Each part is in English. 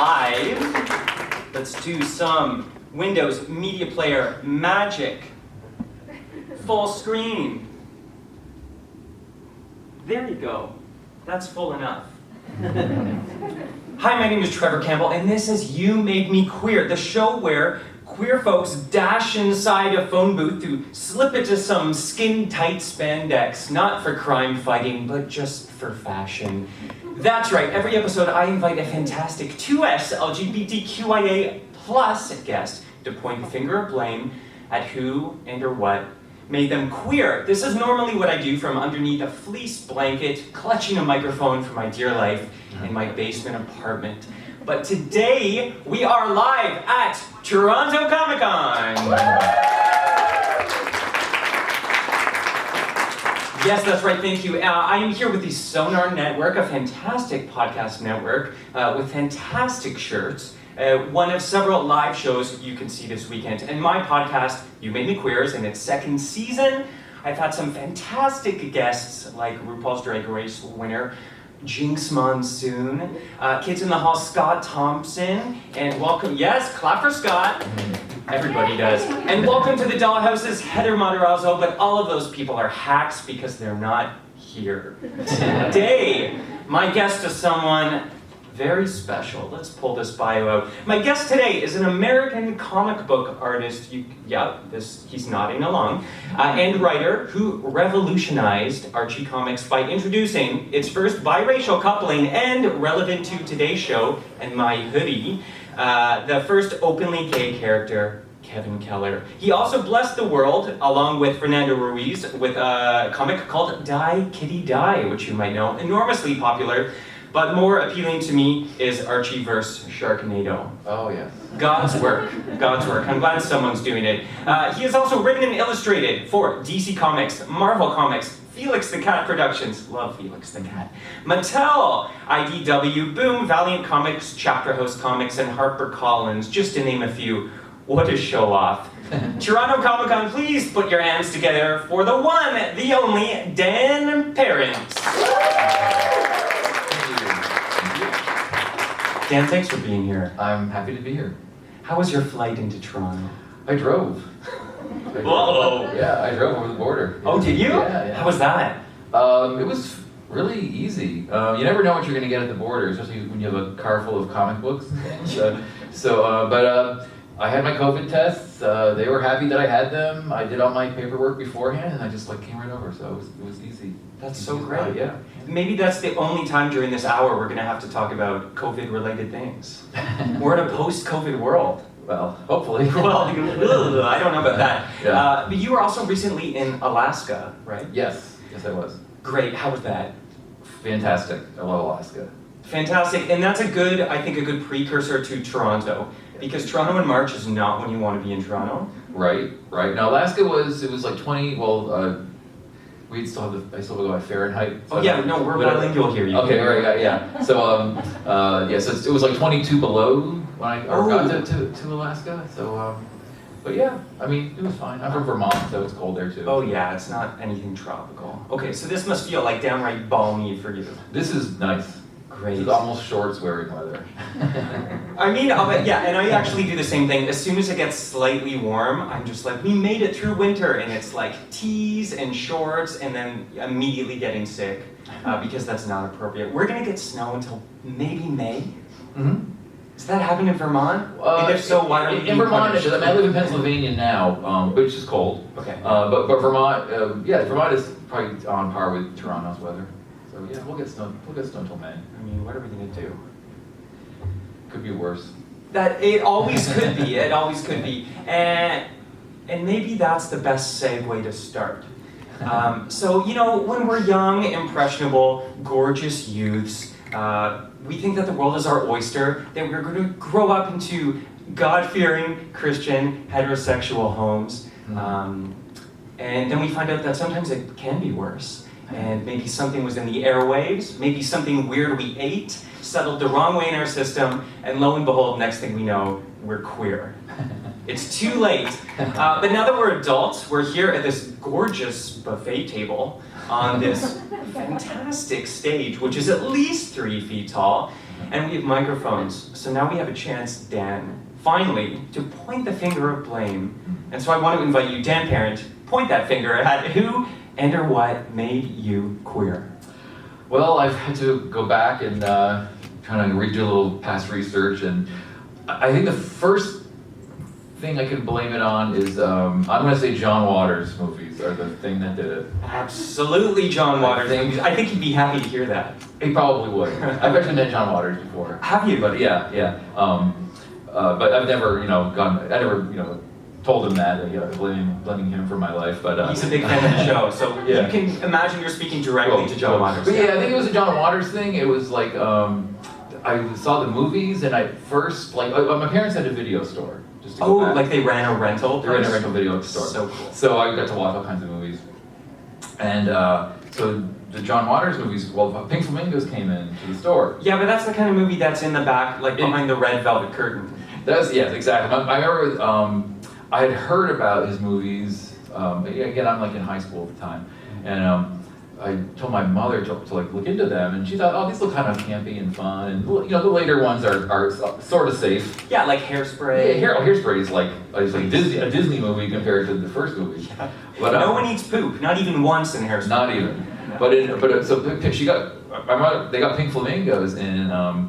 live. Let's do some Windows Media Player magic. Full screen. There you go. That's full enough. Hi, my name is Trevor Campbell, and this is You Made Me Queer, the show where queer folks dash inside a phone booth to slip into some skin-tight spandex, not for crime fighting, but just for fashion. That's right, every episode I invite a fantastic 2S LGBTQIA plus guest to point the finger of blame at who and or what made them queer. This is normally what I do from underneath a fleece blanket, clutching a microphone for my dear life in my basement apartment. But today, we are live at Toronto Comicon. Yes, that's right, thank you. I am here with the Sonar Network, a fantastic podcast network with fantastic shirts. One of several live shows you can see this weekend. And my podcast, You Made Me Queer, is in its second season. I've had some fantastic guests like RuPaul's Drag Race winner, Jinx Monsoon, Kids in the Hall, Scott Thompson, and welcome, yes, clap for Scott. Everybody does. And welcome to the Dollhouse's Heather Matarazzo, but all of those people are hacks because they're not here. Today, my guest is someone very special. Let's pull this bio out. My guest today is an American comic book artist, he's nodding along, and writer who revolutionized Archie Comics by introducing its first biracial coupling and, relevant to today's show and my hoodie, the first openly gay character, Kevin Keller. He also blessed the world, along with Fernando Ruiz, with a comic called Die Kitty Die, which you might know, enormously popular. But more appealing to me is Archie vs. Sharknado. Oh, yes. God's work. God's work. I'm glad someone's doing it. He has also written and illustrated for DC Comics, Marvel Comics, Felix the Cat Productions, love Felix the Cat, Mattel, IDW, Boom, Valiant Comics, Chapter House Comics, and HarperCollins, just to name a few. What a show off. Toronto Comicon, please put your hands together for the one, the only, Dan Parent. Dan, thanks for being here. I'm happy to be here. How was your flight into Toronto? I drove. Whoa! Yeah, I drove over the border. Oh, did you? Yeah. How was that? It was really easy. You never know what you're going to get at the border, especially when you have a car full of comic books. But I had my COVID tests. They were happy that I had them. I did all my paperwork beforehand, and I just came right over. So it was easy. That's so great. Yeah. Maybe that's the only time during this hour we're going to have to talk about COVID-related things. We're in a post-COVID world. Well, hopefully. Well, I don't know about that. Yeah. But you were also recently in Alaska, right? Yes, I was. Great. How was that? Fantastic. I love Alaska. Fantastic. And that's a good precursor to Toronto. Because Toronto in March is not when you want to be in Toronto. Right. Now Alaska was like 20. Well, I still have to go by Fahrenheit. So we're bilingual here. Okay, right, yeah. So so it was like 22 below when I got to Alaska. So, but yeah, I mean, it was fine. I'm from Vermont, so it's cold there too. Oh yeah, it's not anything tropical. Okay, so this must feel like downright balmy for you. This is nice. Great. This is almost shorts wearing weather. I mean, and I actually do the same thing. As soon as it gets slightly warm, I'm just like, we made it through winter, and it's like tees and shorts, and then immediately getting sick, because that's not appropriate. We're gonna get snow until maybe May. Mm-hmm. Does that happen in Vermont? And if so, why are we in Vermont? I live in Pennsylvania now, which is cold. Okay. But Vermont, Vermont is probably on par with Toronto's weather. So yeah, we'll get snow until May. I mean, what are we gonna do? Could be worse. That it always could be. It always could be, and maybe that's the best segue to start. So when we're young, impressionable, gorgeous youths, we think that the world is our oyster. That we're going to grow up into God-fearing Christian heterosexual homes, and then we find out that sometimes it can be worse. And maybe something was in the airwaves, maybe something weird we ate settled the wrong way in our system, and lo and behold, next thing we know, we're queer. It's too late. But now that we're adults, we're here at this gorgeous buffet table on this fantastic stage, which is at least 3 feet tall. And we have microphones, so now we have a chance, Dan, finally, to point the finger of blame. And so I want to invite you, Dan Parent, point that finger at who and or what made you queer. Well, I've had to go back and kind of redo a little past research, and I think the first thing I can blame it on is, I'm going to say John Waters movies are the thing that did it. Absolutely John Waters movies. I think he'd be happy to hear that. He probably would. I've actually met John Waters before. Have you? But yeah. But I've never, told him that, blaming him for my life. But he's a big fan of the show, so yeah. You can imagine you're speaking directly to John Waters. But yeah, I think it was a John Waters thing. It was like, I saw the movies, and I first, my parents had a video store. Just to go back. Like they ran a rental? They ran a rental video store. So cool. So I got to watch all kinds of movies. And so the John Waters movies, Pink Flamingos came into the store. Yeah, but that's the kind of movie that's in the back, like behind the red velvet curtain. Yes, exactly. I remember I had heard about his movies. Again, I'm like in high school at the time, and I told my mother to look into them, and she thought, oh, these look kind of campy and fun, and the later ones are sort of safe. Yeah, like Hairspray. Yeah, Hairspray is like a Disney movie compared to the first movie. But no one eats poop, not even once in Hairspray. Not even. No. So she got they got Pink Flamingos, and I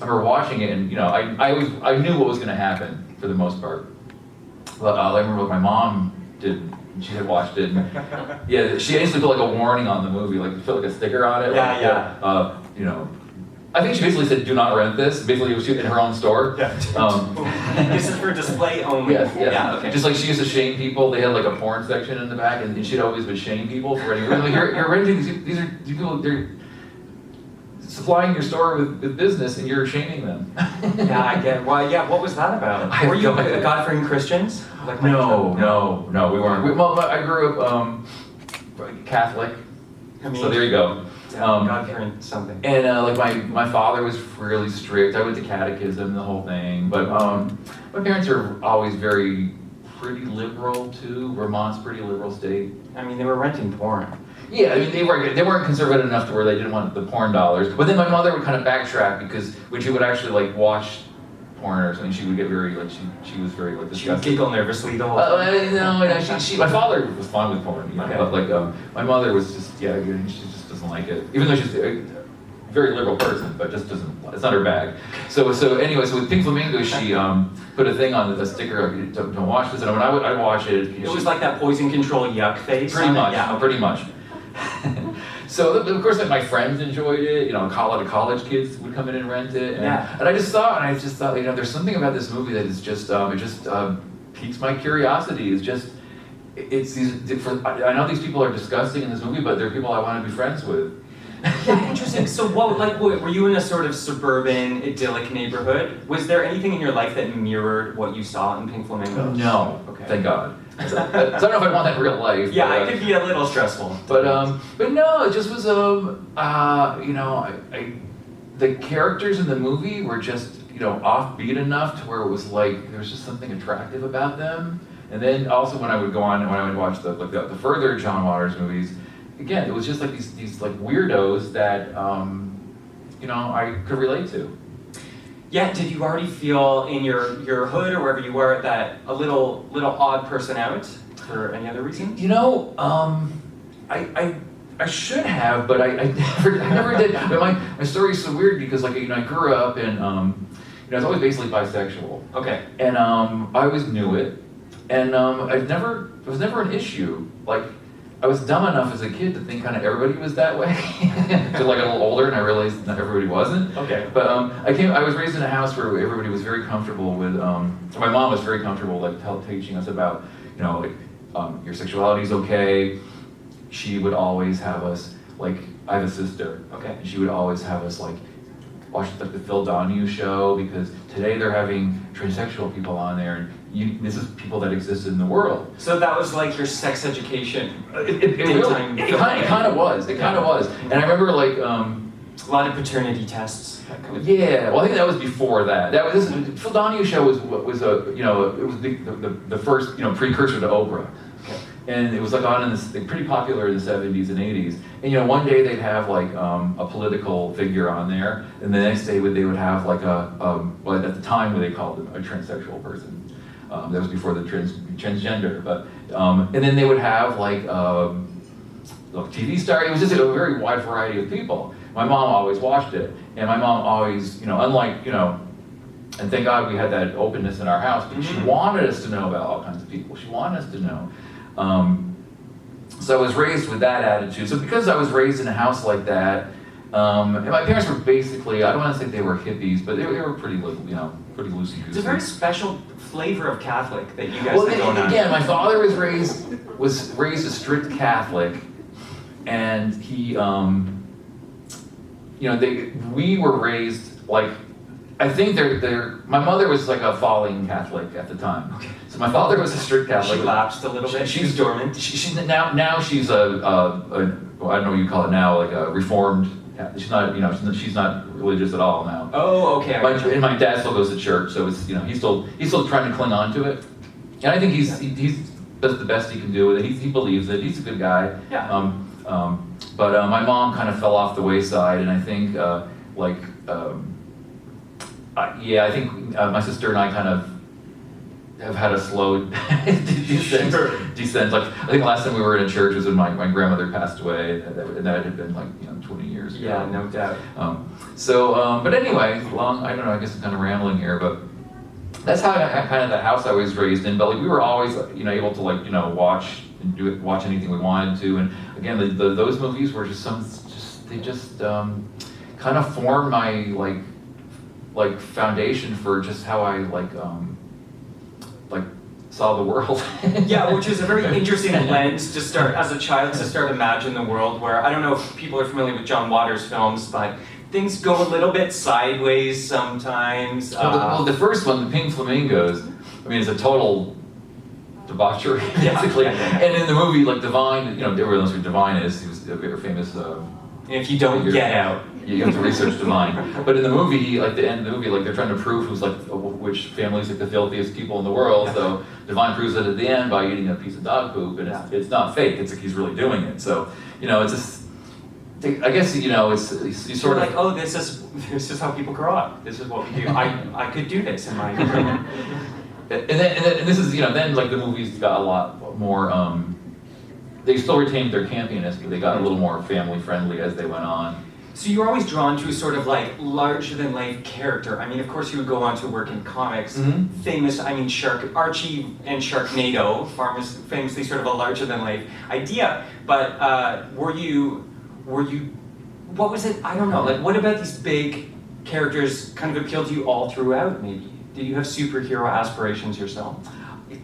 remember watching it, and I knew what was going to happen for the most part. But I remember what my mom did. She had watched it. And, yeah, she basically put like a warning on the movie, like put like a sticker on it. Yeah. I think she basically said, "Do not rent this." Basically, it was in her own store. Yeah. This is for display only. Yes. Yeah. Okay. Just like she used to shame people, they had like a porn section in the back, and she'd always would shame people for renting. Like, you're renting these people. They're supplying your store with business, and you're shaming them. Yeah, I get. Well, yeah. What was that about? Were you God-fearing Christians? Like no, we weren't. I grew up Catholic, so there you go. Yeah, God-fearing something. And my father was really strict. I went to catechism, the whole thing. But my parents are always pretty liberal too. Vermont's pretty liberal state. I mean, they were renting porn. Yeah, I mean, they weren't conservative enough to where they didn't want the porn dollars. But then my mother would kind of backtrack, because when she would actually watch porn or something, she would get very she was very disgusted. She would giggle nervously the whole time. No, my father was fine with porn, okay. But my mother was just she just doesn't like it, even though she's a very liberal person, but just doesn't. It's not her bag. So anyway, so with Pink Flamingo, she put a thing on the sticker, don't watch this, and when I'd watch it. It was like that poison control yuck face. Pretty much. Yeah. Pretty much. So of course, my friends enjoyed it. College kids would come in and rent it. And I just thought, there's something about this movie that is just piques my curiosity. It's these. I know these people are disgusting in this movie, but they're people I want to be friends with. Yeah, interesting. So were you in a sort of suburban, idyllic neighborhood? Was there anything in your life that mirrored what you saw in Pink Flamingos? No. Okay. Thank God. So I don't know if I want that in real life. Yeah, it could be a little stressful. But no, it just was the characters in the movie were just offbeat enough to where it was like there was just something attractive about them. And then also when I would watch the further John Waters movies, again, it was just like these like weirdos that I could relate to. Yeah, did you already feel in your hood or wherever you were that a little odd person out for any other reason? I should have, but I never did. But my story is so weird because I grew up and I was always basically bisexual. Okay. And I always knew it, and it was never an issue. Like, I was dumb enough as a kid to think kind of everybody was that way. Until I got a little older and I realized not everybody wasn't. Okay. But I was raised in a house where everybody was very comfortable with. My mom was very comfortable teaching us about your sexuality is okay. She would always have us I have a sister. Okay. And she would always have us watch the Phil Donahue show, because today they're having transsexual people on there, and this is people that exist in the world. So that was like your sex education. It kind of was. It kind of was. And I remember a lot of paternity tests. Yeah, well, I think that was before that. Phil Donahue show was the first precursor to Oprah. Okay. and it was like on in this, pretty popular in the 70s and 80s. And you know, one day they'd have like a political figure on there, and the next day they would have like well, at the time what they called a transsexual person. That was before the transgender, but and then they would have like TV star. It was just a very wide variety of people. My mom always watched it, and my mom always, you know, unlike, you know, and thank God we had that openness in our house, but she wanted us to know about all kinds of people. She wanted us to know. So I was raised with that attitude. So because I was raised in a house like that, and my parents were basically, I don't want to say they were hippies, but they were pretty, you know, pretty loosey-goosey. It's a very special flavor of Catholic that you guys have going on. Again, my father was raised a strict Catholic, and he, you know, we were raised like, I think my mother was like a falling Catholic at the time. Okay. So my father was a strict Catholic. She lapsed a little bit. She's dormant. Now she's well, I don't know what you call it now, like a reformed. She's not, you know, she's not religious at all now. Oh, okay. And my dad still goes to church, so it's, you know, he's still trying to cling on to it. And I think he does the best he can do with it. He believes it. He's a good guy. Yeah. But my mom kind of fell off the wayside, and I think I think my sister and I kind of have had a slow descent. Like, I think the last time we were in a church was when my grandmother passed away, and that had been like, you know, 20 years ago. Yeah, no doubt. But anyway, I don't know, I guess I'm kind of rambling here, but that's how kind of the house I was raised in. But like, we were always, you know, able to, like, you know, watch anything we wanted to. And again, those movies were just kind of formed my like foundation for just how I saw the world. Yeah, which is a very interesting lens to start as a child to start imagine the world where, I don't know if people are familiar with John Waters films, but things go a little bit sideways sometimes. Well, the first one, The Pink Flamingos, I mean, it's a total debauchery, basically. Yeah. And in the movie, like Divine, you know, everyone knows who Divine is. He was a very famous. If you don't get out, you have to research Divine. But in the movie, like the end of the movie, like they're trying to prove who's like which family's like the filthiest people in the world. Yeah. So Divine proves it at the end by eating a piece of dog poop, and it's not fake. It's like he's really doing it. So, you know, it's just. I guess, you know, it's you sort of like, oh, this is how people grow up. This is what we do. I could do this in my career. And this is, you know, then like the movies got a lot more. They still retained their campiness, but they got a little more family friendly as they went on. So you were always drawn to a sort of like larger than life character. I mean, of course, you would go on to work in comics. Mm-hmm. Famous, I mean, Archie and Sharknado, famously sort of a larger than life idea. But were you? What was it? I don't know. Like, what about these big characters kind of appealed to you all throughout? Maybe did you have superhero aspirations yourself?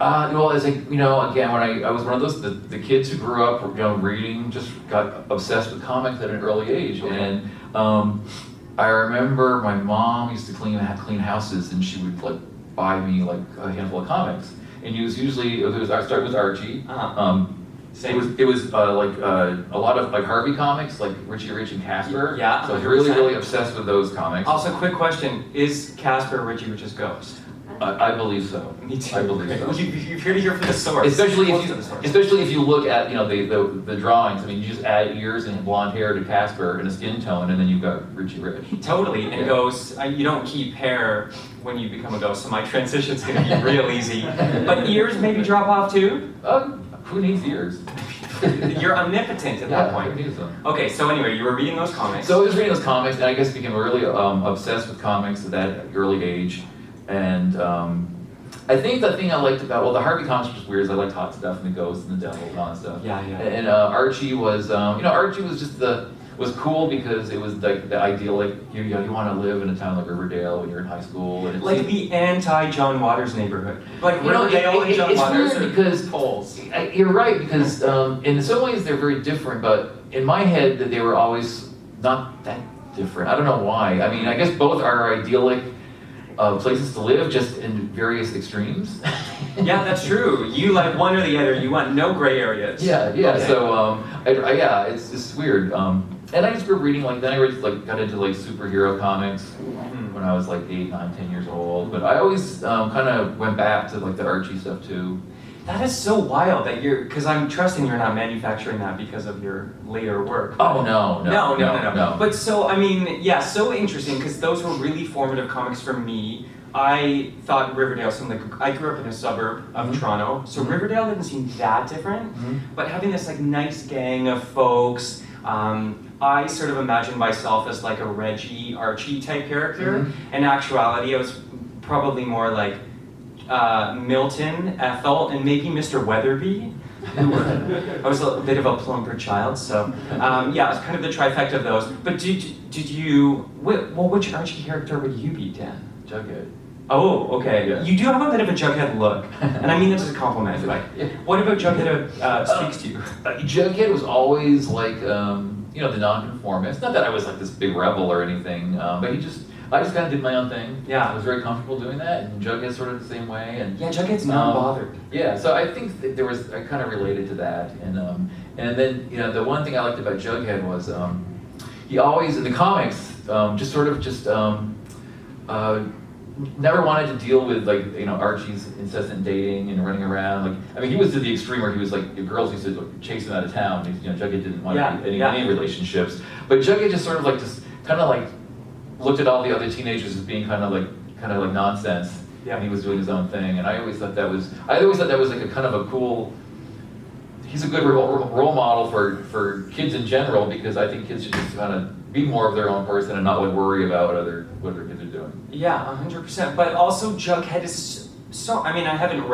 Well, as you know, again, when I was one of those the kids who grew up, you know, reading, just got obsessed with comics at an early age, and I remember my mom used to clean houses, and she would like buy me like a handful of comics, and I started with Archie. It was like a lot of like Harvey comics, like Richie Rich and Casper. Yeah. So I was really obsessed with those comics. Also, quick question: is Casper Richie Rich's ghost? I believe so. Me too. I believe so. You've heard it here from the source. Especially if you look at, you know, the drawings. I mean, you just add ears and blonde hair to Casper and a skin tone, and then you've got Richie Rich. Totally. And ghosts, you don't keep hair when you become a ghost, so my transition's going to be real easy. But ears maybe drop off too? Who needs ears? You're omnipotent at that point. Who needs them? Okay, so anyway, you were reading those comics. So I was reading those comics, and I guess became really obsessed with comics at that early age. And I think the thing I liked about, the Harvey comics were just weird, is I liked hot stuff and the ghosts and the devil and all that stuff. Yeah. And Archie was, Archie was just was cool because it was like the ideal, like, you want to live in a town like Riverdale when you're in high school. And like the anti-John Waters neighborhood. Like Riverdale and John Waters are because poles. You're right, because in some ways they're very different, but in my head that they were always not that different. I don't know why. I mean, I guess both are idyllic places to live, just in various extremes. Yeah, that's true. You like one or the other. You want no gray areas. Yeah. Okay. So, it's just weird. And I just grew up reading, like, then I got into like superhero comics when I was like 8, 9, 10 years old. But I always kind of went back to like the Archie stuff too. That is so wild that because I'm trusting you're not manufacturing that because of your later work. Oh, no. But so, I mean, yeah, so interesting because those were really formative comics for me. I thought Riverdale seemed like, I grew up in a suburb of Toronto, so Riverdale didn't seem that different, but having this like nice gang of folks, I sort of imagined myself as like a Reggie, Archie type character. In actuality, I was probably more like Milton, Ethel, and maybe Mr. Weatherby. I was a bit of a plumper child, so yeah, it was kind of the trifecta of those. But did you, which Archie character would you be, Dan? Jughead. Oh, okay. Yeah. You do have a bit of a Jughead look, and I mean this as a compliment. Like, what about Jughead speaks to you? Jughead was always like, the nonconformist. Not that I was like this big rebel or anything, but I just kind of did my own thing. Yeah. I was very comfortable doing that, and Jughead's sort of the same way. And yeah, Jughead's not bothered. Yeah, so I think that I kind of related to that, and then the one thing I liked about Jughead was he always in the comics never wanted to deal with Archie's incessant dating and running around. He was to the extreme where he was like, the girls used to chase him out of town. Jughead didn't want any relationships, but Jughead just sort of looked at all the other teenagers as being kind of like nonsense. Yeah, and he was doing his own thing, and I always thought that was like a kind of a cool. He's a good role model for kids in general, because I think kids should just kind of be more of their own person and not worry about what other kids are doing. Yeah, 100%. But also Jughead is so, I mean, I don't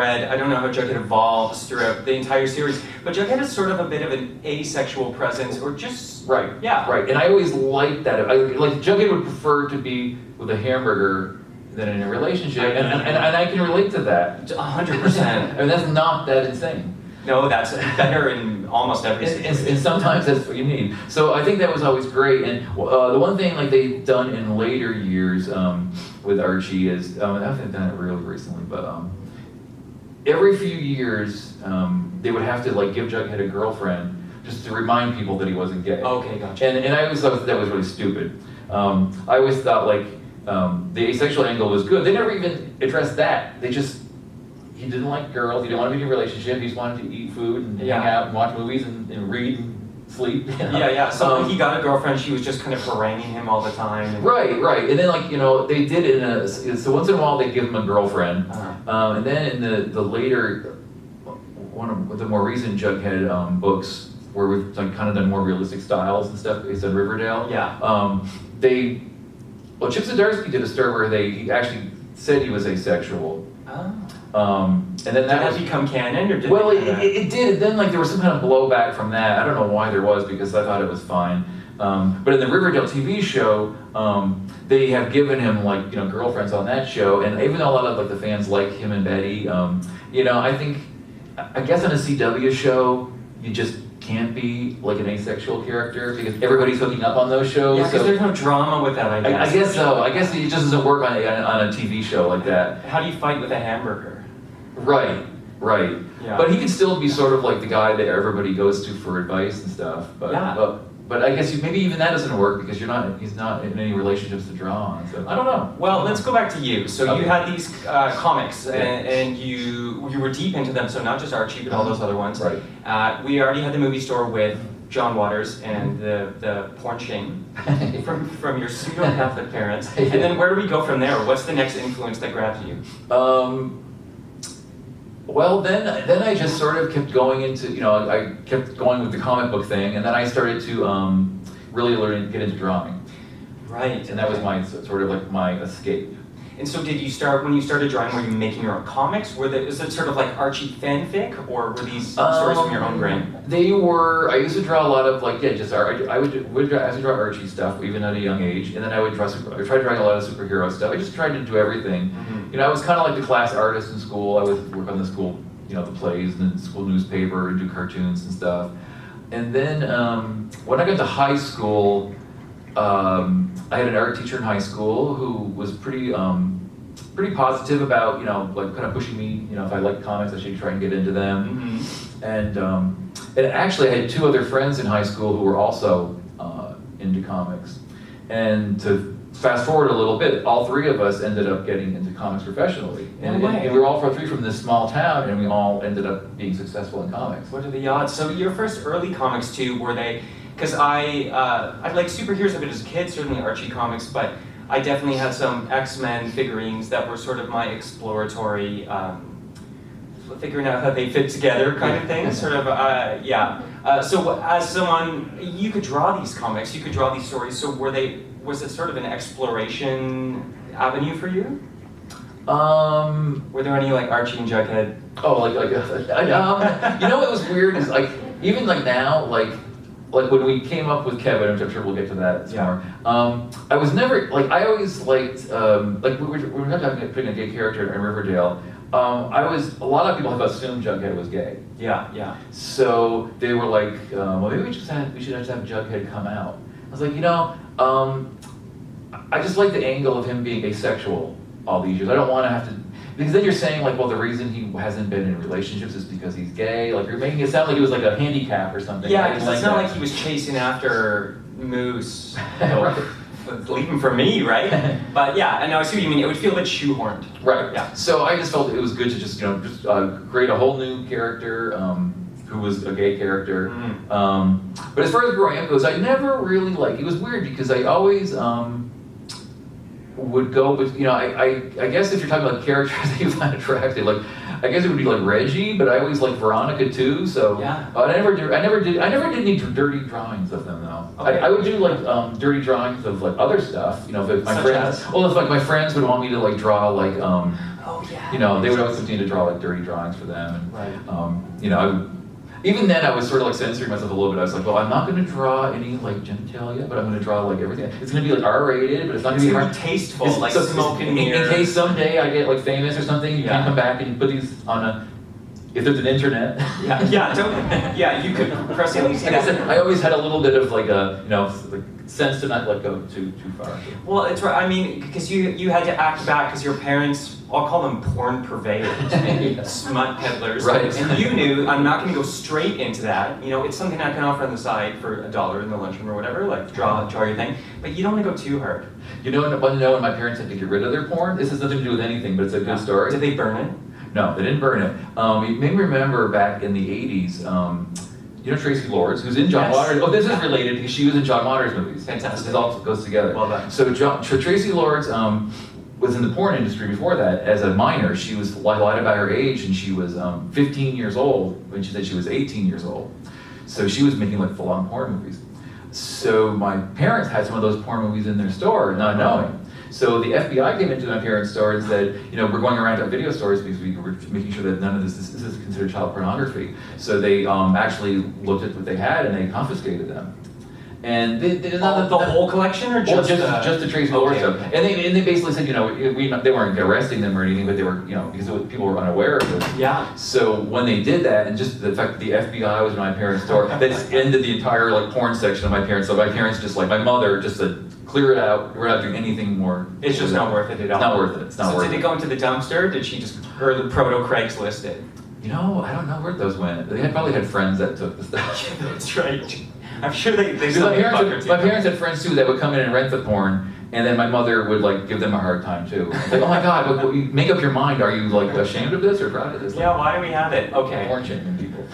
know how Jughead evolves throughout the entire series, but Jughead is sort of a bit of an asexual presence, or just... Right, yeah. Right, and I always liked that. Jughead would prefer to be with a hamburger than in a relationship, and I can relate to that. 100%. And that's not that insane. No, that's better in almost every situation. And sometimes that's what you need. So I think that was always great. And the one thing they've done in later years with Archie is, I haven't done it really recently, but every few years they would have to give Jughead a girlfriend just to remind people that he wasn't gay. Okay, gotcha. And I always thought that was really stupid. I always thought the asexual angle was good. They never even addressed that. He didn't like girls, he didn't want to be in a relationship, he just wanted to eat food and hang out and watch movies and read and sleep. Yeah. So when he got a girlfriend, she was just kind of haranguing him all the time. Right. And then they did it so once in a while they give him a girlfriend. And then in the later, one of the more recent Jughead books, where we've kind of done more realistic styles and stuff based on Riverdale. Yeah. Chip Zdarsky did a story where he actually said he was asexual. And then did that become canon, or did it did. Then there was some kind of blowback from that. I don't know why there was, because I thought it was fine. But in the Riverdale TV show, they have given him girlfriends on that show, and even though a lot of the fans like him and Betty, I guess on a CW show you just can't be an asexual character because everybody's hooking up on those shows. Yeah, because there's no drama with that, I guess. I guess so. I guess it just doesn't work on a TV show like that. How do you fight with a hamburger? Right. Yeah. But he can still be sort of the guy that everybody goes to for advice and stuff. But I guess maybe even that doesn't work because he's not in any relationships to draw on. So I don't know. Well, let's go back to you. So you had these comics, and you were deep into them. So not just Archie, but all those other ones. Right. We already had the movie store with John Waters and the porn shame from your pseudo-Catholic parents. And then where do we go from there? What's the next influence that grabs you? Well, then I just sort of kept going into, I kept going with the comic book thing, and then I started to really get into drawing. Right. And that was my sort of my escape. And so when you started drawing, were you making your own comics? Is it sort of like Archie fanfic, or were these stories from your own brain? They were, I used to draw a lot of just art. I would draw Archie stuff, even at a young age, and then I tried drawing a lot of superhero stuff. I just tried to do everything. I was kind of like the class artist in school. I would work on the school, the plays and the school newspaper and do cartoons and stuff. And then when I got to high school, I had an art teacher in high school who was pretty positive about, kind of pushing me, if I liked comics, I should try and get into them. And actually I had two other friends in high school who were also into comics. And to fast forward a little bit, all three of us ended up getting into comics professionally. And we were all three from this small town, and we all ended up being successful in comics. What are the odds? So your first early comics too, were they, because I like superheroes a bit as a kid, certainly Archie comics, but I definitely had some X-Men figurines that were sort of my exploratory, figuring out how they fit together kind of thing, sort of, yeah. So as someone, you could draw these comics, you could draw these stories, so was it sort of an exploration avenue for you? Were there any like Archie and Jughead? Oh, you know what was weird is like, even like now, like when we came up with Kevin, which I'm sure we'll get to that more. I was never, like I always liked, like we were not putting a gay character in Riverdale. A lot of people have assumed Jughead was gay. Yeah. So they were like, well, maybe we should just have Jughead come out. I was like, I just like the angle of him being asexual all these years. I don't want to have to, because then you're saying like, well, the reason he hasn't been in relationships is because he's gay. Like you're making it sound like he was like a handicap or something. Yeah, because it's not like he was chasing after Moose. Right. Leaving for me, right? But yeah, and I see what you mean. It would feel a bit shoehorned. Right. Yeah. So I just felt it was good to just create a whole new character who was a gay character. But as far as growing up goes, I never really it was weird because I always would go with I guess if you're talking about characters that you find attractive, like I guess it would be like Reggie, but I always liked Veronica too. So yeah. I never did any dirty drawings of them though. Okay. I would do like dirty drawings of like other stuff. If my friends, if like my friends would want me to like draw like oh yeah. They would always continue to draw like dirty drawings for them, and right. Even then I was sort of like censoring myself a little bit. I was like, well, I'm not going to draw any like genitalia, but I'm going to draw like everything. It's going to be like R-rated, but it's not going to be tasteful, like smoke and mirrors. In case someday I get like famous or something, you can come back and put these on if there's an internet. Yeah, you could press it. Like I said, I always had a little bit of like a like sense to not let go too far. Well, it's right. I mean, because you had to act back because your parents, I'll call them porn purveyors, and smut peddlers. Right. And you knew I'm not going to go straight into that. It's something I can offer on the side for $1 in the lunchroom or whatever. Like draw your thing, but you don't want to go too hard. When my parents had to get rid of their porn, this has nothing to do with anything, but it's a good story. Did they burn it? No, they didn't burn it. You may remember back in the 80s, Tracy Lords, who's in John Waters. Oh, this is related because she was in John Waters movies. Fantastic. This all goes together. Well done. So Tracy Lords was in the porn industry before that as a minor. She was lied about her age, and she was 15 years old when she said she was 18 years old. So she was making like full-on porn movies. So my parents had some of those porn movies in their store, not knowing. So the FBI came into my parents' store and said, we're going around to video stores because we were making sure that none of this is considered child pornography. So they actually looked at what they had and they confiscated them. And the whole collection, or just the Tracy Lords stuff? And they basically said, they weren't arresting them or anything, but they were, because people were unaware of this. Yeah. So when they did that, and just the fact that the FBI was in my parents' store, that ended the entire like porn section of my parents. So my parents just my mother just said, clear it out. We're not doing anything more. It's just not worth it at all. It's not worth it. It's not worth it. So did it go into the dumpster? Did she or the proto Craigslist it? I don't know where those went. They probably had friends that took the stuff. Yeah, that's right. I'm sure they my parents had friends too that would come in and rent the porn, and then my mother would like give them a hard time too. Like, oh my God, make up your mind. Are you like ashamed of this or proud of this? Yeah, why do we have it? Okay. Porn shaming people.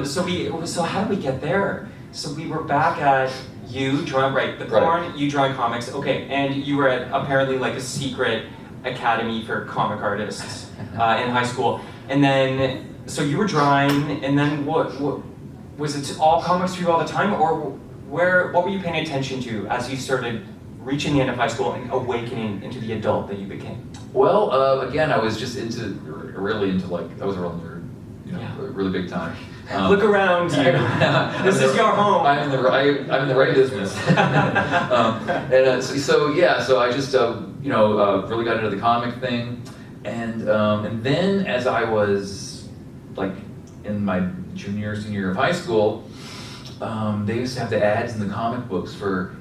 So how did we get there? So we were back at you drawing the porn, right. You drawing comics. Okay, and you were at apparently like a secret academy for comic artists in high school, and then so you were drawing, and then what was it all comics for you all the time, or what were you paying attention to as you started reaching the end of high school and awakening into the adult that you became? Well, again, I was just really into I was a real nerd, really big time. Look around you. This is your home. I'm in the right business. So I just really got into the comic thing, and then as I was like in my senior year of high school, they used to have the ads in the comic books for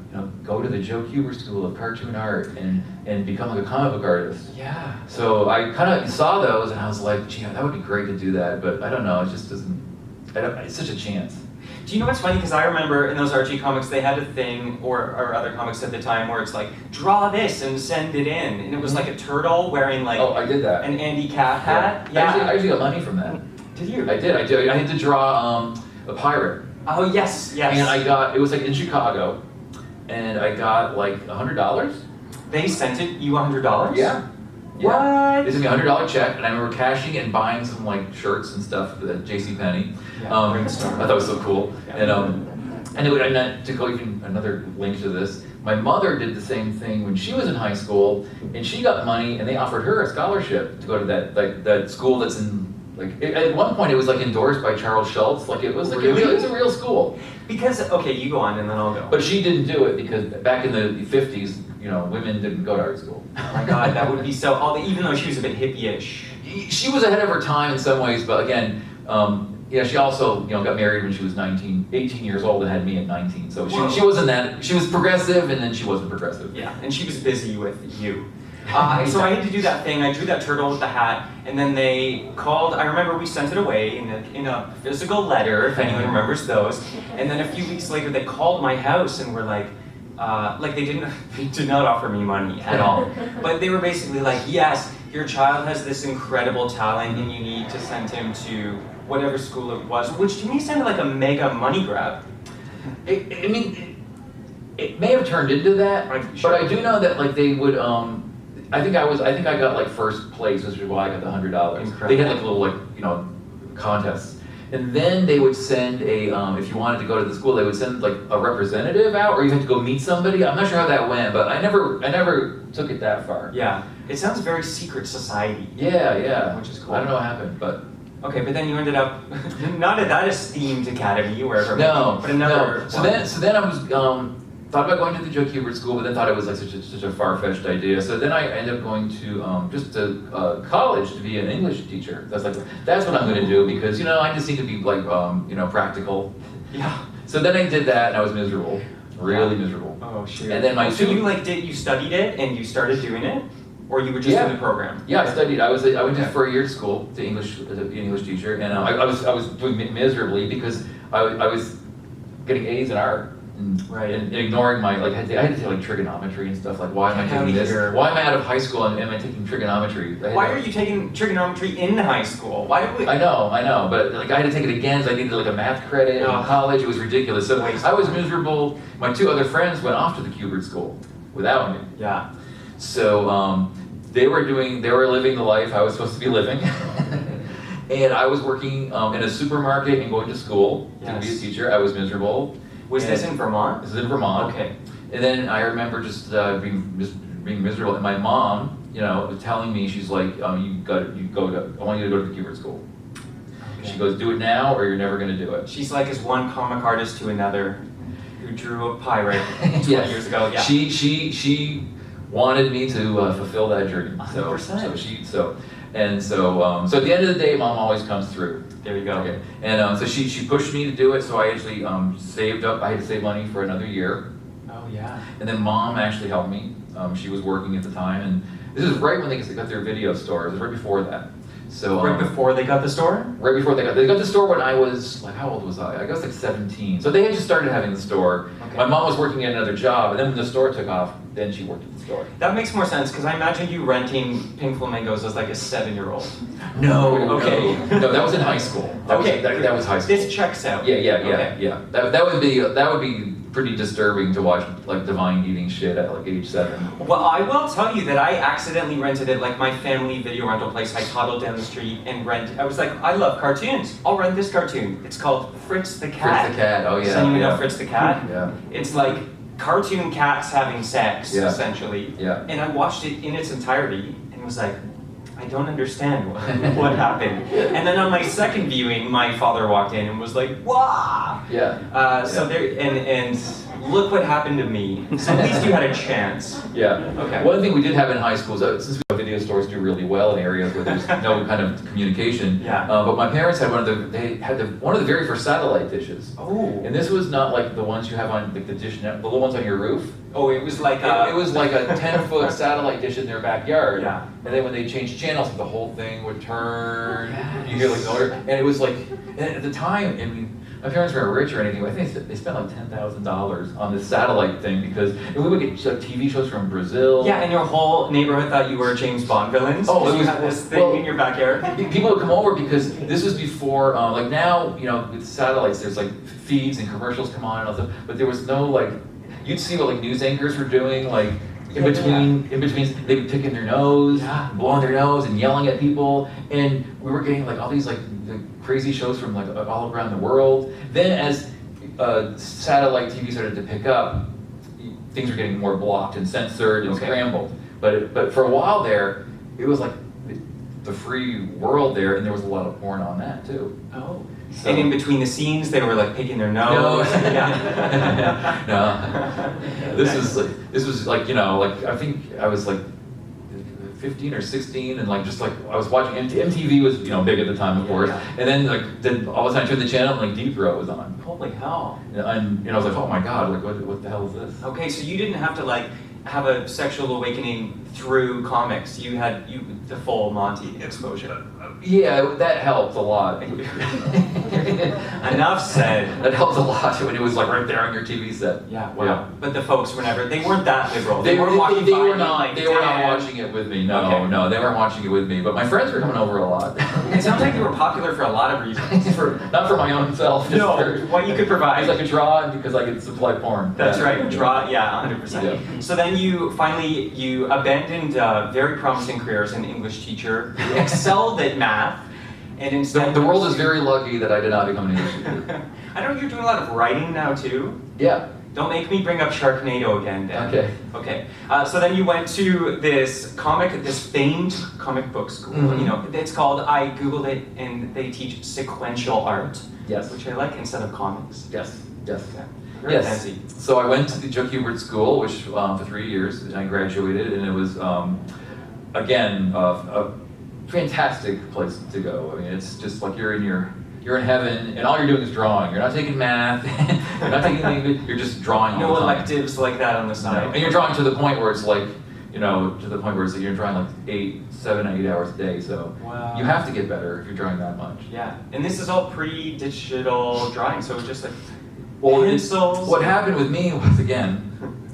go to the Joe Huber School of Cartoon Art and become like a comic book artist. Yeah. So I kind of saw those and I was like, gee, that would be great to do that, but I don't know, it just doesn't. It's such a chance. Do you know what's funny? Because I remember in those Archie comics, they had a thing, or other comics at the time, where it's like, draw this and send it in. And it was like a turtle wearing like I did that. an Andy Cat hat. Yeah. I actually got money from that. Did you? I did. I had to draw a pirate. Oh, yes. And it was like in Chicago, and I got like $100. They sent you $100? Yeah. What? They sent me a $100 check, and I remember cashing it and buying some like shirts and stuff at JCPenney. Yeah, I thought it was so cool. Yeah. And to go even another link to this, my mother did the same thing when she was in high school, and she got money, and they offered her a scholarship to go to that school that's in at one point it was like endorsed by Charles Schultz, like it was like it's a real school. Because okay, you go on and then I'll go. But she didn't do it because back in the 50s, women didn't go to art school. Oh my God, that would be so. Even though she was a bit hippie-ish. She was ahead of her time in some ways, but again. She also, got married when she was 18 years old and had me at 19. So she wasn't that, she was progressive and then she wasn't progressive. Yeah, and she was busy with you. So I had to do that thing, I drew that turtle with the hat, and then they called, I remember we sent it away in a physical letter, if anyone remembers those, and then a few weeks later they called my house and were like they did not offer me money at all. But they were basically like, yes, your child has this incredible talent and you need to send him to whatever school it was, which to me sounded like a mega money grab. It may have turned into that, Sure. but I do know that they would, I think I got first place, which is why I got the $100. Incredible. They had little contests. And then they would send if you wanted to go to the school, they would send a representative out, or you had to go meet somebody. I'm not sure how that went, but I never took it that far. Yeah, it sounds very secret society. Yeah. Which is cool. I don't know what happened, but. Okay, but then you ended up not at that esteemed academy, wherever. No, but another. No. So then I was thought about going to the Joe Kubert School, but then thought it was such a far-fetched idea. So then I ended up going to just to college to be an English teacher. That's what I'm going to do because I just need to be practical. Yeah. So then I did that and I was miserable, really miserable. Oh shoot. And then you studied it and you started doing it, or you were just in the program? Yeah, I studied. I went for a year to school to be an English teacher, and I was doing miserably because I was getting A's in art. And ignoring my I had to take trigonometry and stuff. Why am I taking this? Why am I out of high school and am I taking trigonometry? Why are you taking trigonometry in high school? Why did we? I know, but I had to take it again. So I needed a math credit in college. It was ridiculous. So I was miserable. My two other friends went off to the Kubert School without me. Yeah. So they were living the life I was supposed to be living. And I was working in a supermarket and going to school to be a teacher. I was miserable. Was this in Vermont? This is in Vermont. Okay. And then I remember just being miserable, and my mom, was telling me, she's like, I want you to go to the Kubert School. Okay. She goes, do it now, or you're never going to do it. She's like as one comic artist to another, who drew a pirate 20 years ago. Yeah. She wanted me to fulfill that dream. 100%. So at the end of the day, mom always comes through. There you go. Okay. And so she pushed me to do it, so I actually saved up. I had to save money for another year. Oh yeah. And then mom actually helped me. She was working at the time, and this is right when they got their video store. It was right before that. So right before they got the store? Right before they got the store when I was how old was I? I guess 17. So they had just started having the store. Okay. My mom was working at another job, and then when the store took off, then she worked at the store. That makes more sense because I imagined you renting Pink Flamingos as a 7-year-old. No. Okay. No, that was in high school. That was high school. This checks out. Yeah. Okay. Yeah. That would be pretty disturbing to watch Divine eating shit at age 7. Well, I will tell you that I accidentally rented it my family video rental place. I toddled down the street and I was like, I love cartoons. I'll rent this cartoon. It's called Fritz the Cat. Fritz the Cat. Oh yeah. Does anyone know Fritz the Cat? Yeah. It's cartoon cats having sex, essentially. Yeah. And I watched it in its entirety and was like, I don't understand what happened. And then on my second viewing, my father walked in and was like, "Wah!" Yeah. So there, and look what happened to me. So at least you had a chance. Yeah. Okay. One thing we did have in high school is since video stores do really well in areas where there's no kind of communication. Yeah. But my parents had one of the very first satellite dishes. Oh. And this was not the ones you have on the dish net, the little ones on your roof. Oh, it was like it was like a 10-foot satellite dish in their backyard. Yeah. And then when they changed channels, the whole thing would turn. You hear the motor, and it was and at the time, my parents weren't rich or anything, but I think they spent like $10,000 on this satellite thing because we would get TV shows from Brazil. Yeah, and your whole neighborhood thought you were James Bond villains. Oh, you had this thing in your backyard. People would come over because this was before, like now, with satellites, there's like feeds and commercials come on and all stuff, but there was no like, you'd see what like news anchors were doing, like in between, they'd be picking their nose, blowing their nose and yelling at people, and we were getting like all these like the crazy shows from like all around the world. Then as satellite TV started to pick up, things were getting more blocked and censored and scrambled. But for a while there, it was like the free world there, and there was a lot of porn on that too. Oh. So. And in between the scenes, they were like picking their nose. No. This was like I think I was like 15 or 16, and like I was watching MTV was big at the time, of course, and then all of a sudden I turned the channel and like Deep Throat was on. Holy hell! And I was like, oh my god, like what the hell is this? Okay, so you didn't have to like have a sexual awakening through comics. You had the full Monty exposure. Yeah, that helped a lot. Enough said. That helped a lot when it was like right there on your TV set. Yeah, wow. Yeah. But the folks they weren't that liberal. They were not watching it with me. No, they weren't watching it with me. But my friends were coming over a lot. It sounds like you were popular for a lot of reasons. Not for my own self. No, what you could provide. Because I could draw and because I could supply porn. That's right, draw, 100%. Yeah. So then you abandoned very promising career as an English teacher. You excelled at math. And instead the world is very lucky that I did not become an English teacher. I know you're doing a lot of writing now too. Yeah. Don't make me bring up Sharknado again, Dan. Okay. So then you went to this famed comic book school. Mm-hmm. It's called, I Googled it, and they teach sequential art. Yes. Which I like instead of comics. Yes. Yeah. Very fancy. So I went to the Joe Kubert School, which for 3 years, and I graduated, and it was, again, a fantastic place to go. I mean, it's just like you're in heaven, and all you're doing is drawing. You're not taking math. You're not taking anything. You're just drawing all the time. No electives like that on the side. No. And you're drawing to the point where it's like, you're drawing like 7 or 8 hours a day. So you have to get better if you're drawing that much. Yeah, and this is all pre-digital drawing, so it's just like pencils. What happened with me was, again,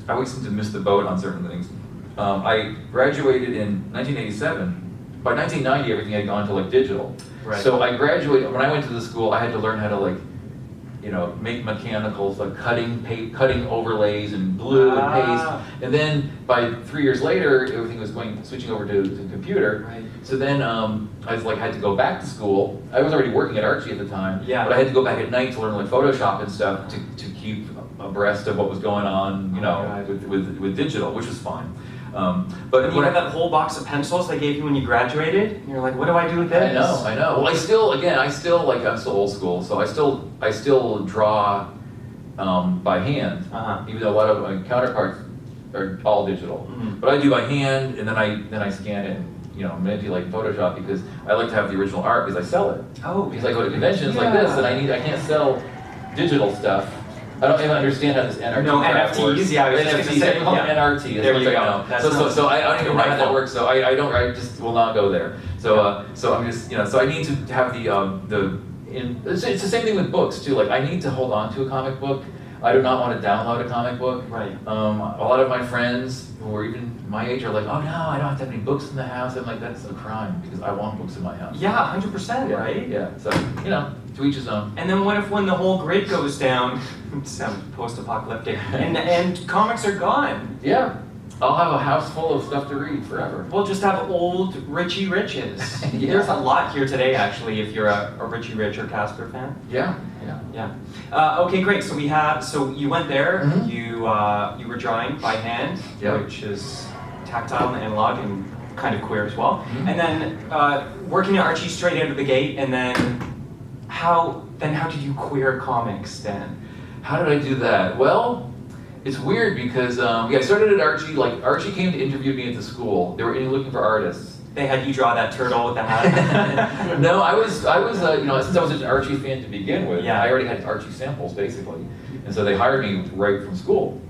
I always seem to miss the boat on certain things. I graduated in 1987. By 1990, everything had gone to like digital. Right. So I graduated. When I went to the school, I had to learn how to make mechanicals, like cutting overlays and glue and paste. And then by 3 years later, everything was switching over to computer. Right. So then I had to go back to school. I was already working at Archie at the time. Yeah. But I had to go back at night to learn like Photoshop and stuff to keep abreast of what was going on, with digital, which was fine. But you had that whole box of pencils they gave you when you graduated, and you're like, what do I do with this? I know. Well, I'm still old school, so I still draw by hand, even though a lot of my counterparts are all digital. Mm-hmm. But I do by hand, and then I scan it and manipulate Photoshop because I like to have the original art because I sell it. Oh. Because I go to conventions like this, and I can't sell digital stuff. I don't even understand how this NRT NFTs, works. Yeah, I was just going to say NRT. There you go. So I don't even know how that works. So I just will not go there. So I'm just so I need to have it's the same thing with books too. Like I need to hold on to a comic book. I do not want to download a comic book. Right. A lot of my friends who are even my age are like, oh no, I don't have to have any books in the house. I'm like, that's a crime because I want books in my house. Yeah, 100%, right? Yeah. So to each his own. And then what if when the whole grid goes down, it sounds post-apocalyptic, and comics are gone? Yeah. I'll have a house full of stuff to read forever. We'll just have old Richie Riches. Yeah. There's a lot here today, actually, if you're a Richie Rich or Casper fan. Yeah. Okay, great. So you went there. Mm-hmm. You were drawing by hand, which is tactile and analog and kind of queer as well. Mm-hmm. And then working at Archie straight out of the gate. And then how did you queer comics then? How did I do that? Well, it's weird because I started at Archie. Like Archie came to interview me at the school. They were looking for artists. They had you draw that turtle with the hat. No, I was since I was an Archie fan to begin with. I already had Archie samples basically, and so they hired me right from school.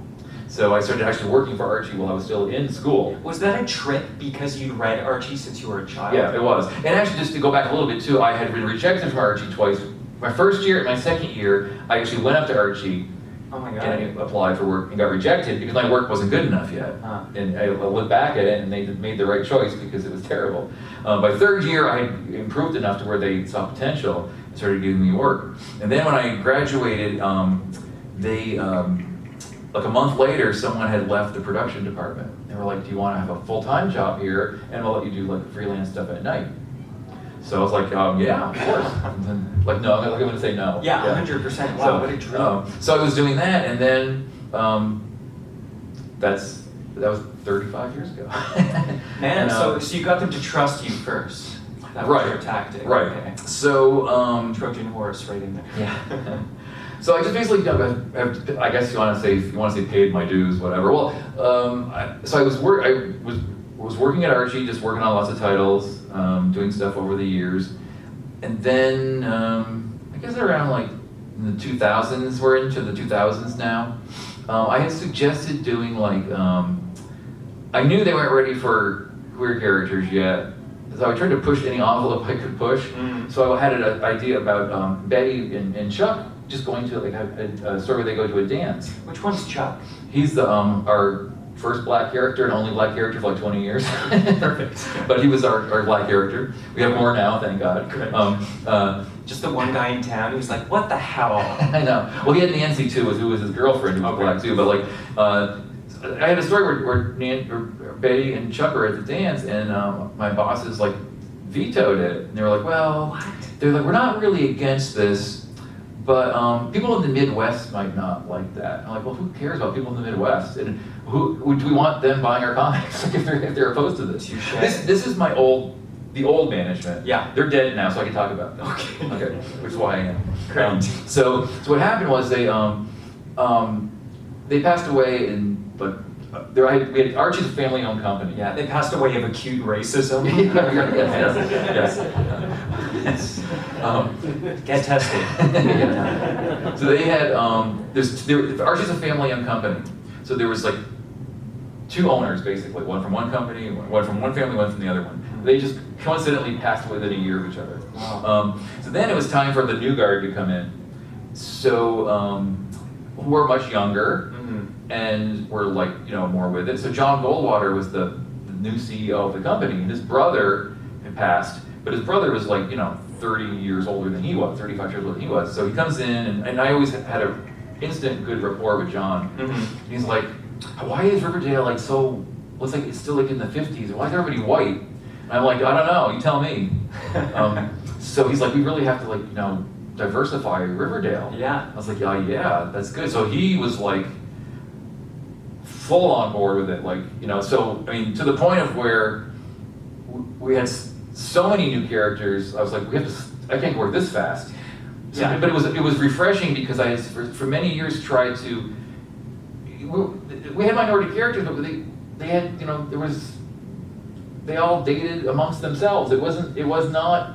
So I started actually working for Archie while I was still in school. Was that a trip because you'd read Archie since you were a child? Yeah, it was. And actually, just to go back a little bit too, I had been rejected from Archie twice my first year, my second year, I actually went up to Archie. Oh my God. And I applied for work and got rejected because my work wasn't good enough yet. And I look back at it and they made the right choice because it was terrible. By third year, I had improved enough to where they saw potential and started giving me work. And then when I graduated, like a month later, someone had left the production department. They were like, do you want to have a full-time job here? And we'll let you do like freelance stuff at night. So I was like, yeah, of course. And then, like, no, I'm going to say no. Yeah, 100%. Wow, what a dream. So I was doing that, and then that was 35 years ago. Man, so you got them to trust you first. That was your tactic. Right. Okay. So Trojan horse right in there. Yeah. So I just basically, I guess you want to say paid my dues, whatever. Well, so I was working at Archie, just working on lots of titles, doing stuff over the years, and then I guess around like in the 2000s, we're into the 2000s now. I had suggested doing like I knew they weren't ready for queer characters yet, so I tried to push any envelope I could push. So I had an idea about Betty and Chuck just going to like a story where they go to a dance. Which one's Chuck? He's the our first black character and only black character for like 20 years. Perfect. But he was our black character. We have more now, thank God. Just the one guy in town who was like, what the hell? I know. Well, he had Nancy too, who was his girlfriend, who was black too. But like, I had a story where Betty and Chuck were at the dance, and my bosses like vetoed it. And they were like, well, what? They're like, we're not really against this. But people in the Midwest might not like that. I'm like, well, who cares about people in the Midwest? And do we want them buying our comics if they're opposed to this? This is the old management. Yeah. They're dead now, so I can talk about them. Okay. Which is why I am. Great. So what happened was they passed away we had Archie's a family-owned company. Yeah, they passed away of acute racism. Yes. Get tested. Yeah. So they had Archie's a family-owned company. So there was like two owners basically, one from one company, one from one family, one from the other one. They just coincidentally passed away within a year of each other. Wow. So then it was time for the new guard to come in. So we're much younger. And we're like, more with it. So John Goldwater was the new CEO of the company, and his brother had passed, but his brother was like, 30 years older than he was, 35 years older than he was. So he comes in, and I always had an instant good rapport with John. And he's like, why is Riverdale like so, looks like it's still like in the 50s, why is everybody white? And I'm like, I don't know, you tell me. So he's like, we really have to diversify Riverdale. Yeah. I was like, yeah, that's good. So he was like, full on board with it, so I mean, to the point of where we had so many new characters. I was like, I can't work this fast. So, yeah. But it was refreshing because I had for many years tried to. We had minority characters, but they had they all dated amongst themselves. It was not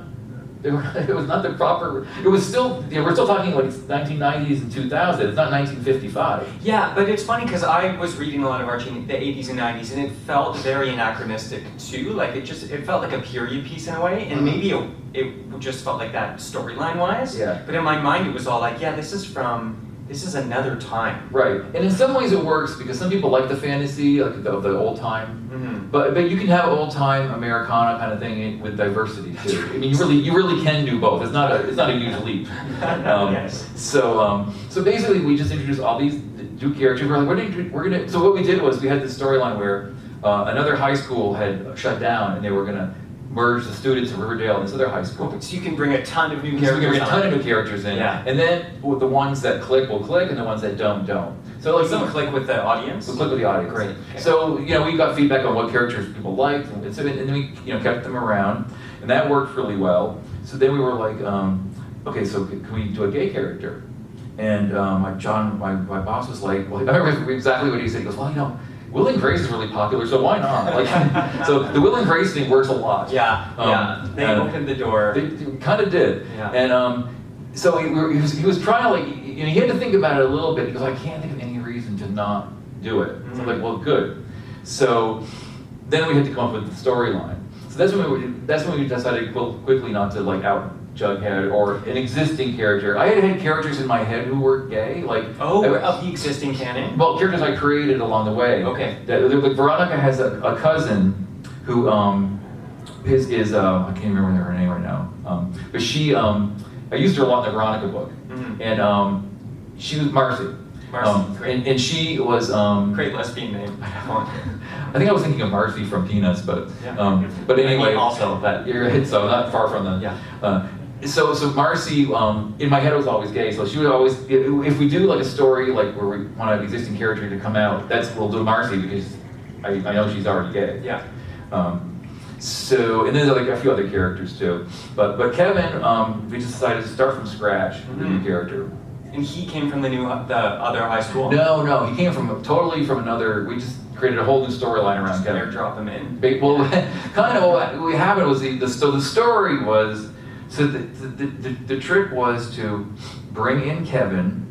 the proper. It was still. We're still talking like 1990s and 2000. It's not 1955. Yeah, but it's funny because I was reading a lot of Archie in the 80s and 90s, and it felt very anachronistic too. Like it felt like a period piece in a way, and maybe it just felt like that storyline wise. Yeah. But in my mind, it was all like, yeah, this is another time. Right, and in some ways it works because some people like the fantasy, like of the old time. But you can have old time Americana kind of thing with diversity too. I mean, you really can do both. It's not a huge leap. Yes. So basically, we just introduced all these new characters. We're like, So what we did was we had this storyline where another high school had shut down, and they were gonna merge the students of Riverdale and this other high school. So you can bring a ton of new characters. So we can bring a ton of new characters in. Yeah. And then the ones that click will click, and the ones that don't. So like some click with the audience. We'll click with the audience. Great. Okay. So we got feedback on what characters people liked, and then we kept them around, and that worked really well. So then we were like, okay, so can we do a gay character? And my boss was like, well, I remember exactly what he said. He goes, well, Will and Grace is really popular, so why not? So the Will and Grace thing works a lot. Yeah, they opened the door. They kind of did. Yeah. And so he was trying to he had to think about it a little bit. He goes, I can't think of any reason to not do it. So I'm like, well, good. So then we had to come up with the storyline. So that's when we decided quickly not to out Jughead or an existing character. I had characters in my head who were gay, like of the existing canon. Well, characters I created along the way. Okay. Like Veronica has a cousin who is I can't remember her name right now, but she I used her a lot in the Veronica book, and she was Marcy. Great. And she was Great lesbian name. I think I was thinking of Marcy from Peanuts, but anyway, also, but you're right, so not far from them. Yeah. So Marcy, in my head, was always gay. So she would always, if we do like a story like where we want an existing character to come out, we'll do Marcy because I know she's already gay. Yeah. So and then there's like a few other characters too. But Kevin, we just decided to start from scratch with a new character. And he came from the other high school? No, he came totally from another. We just created a whole new storyline around Kevin. Airdrop him in. Well, kind of what happened was the story was. So the trick was to bring in Kevin.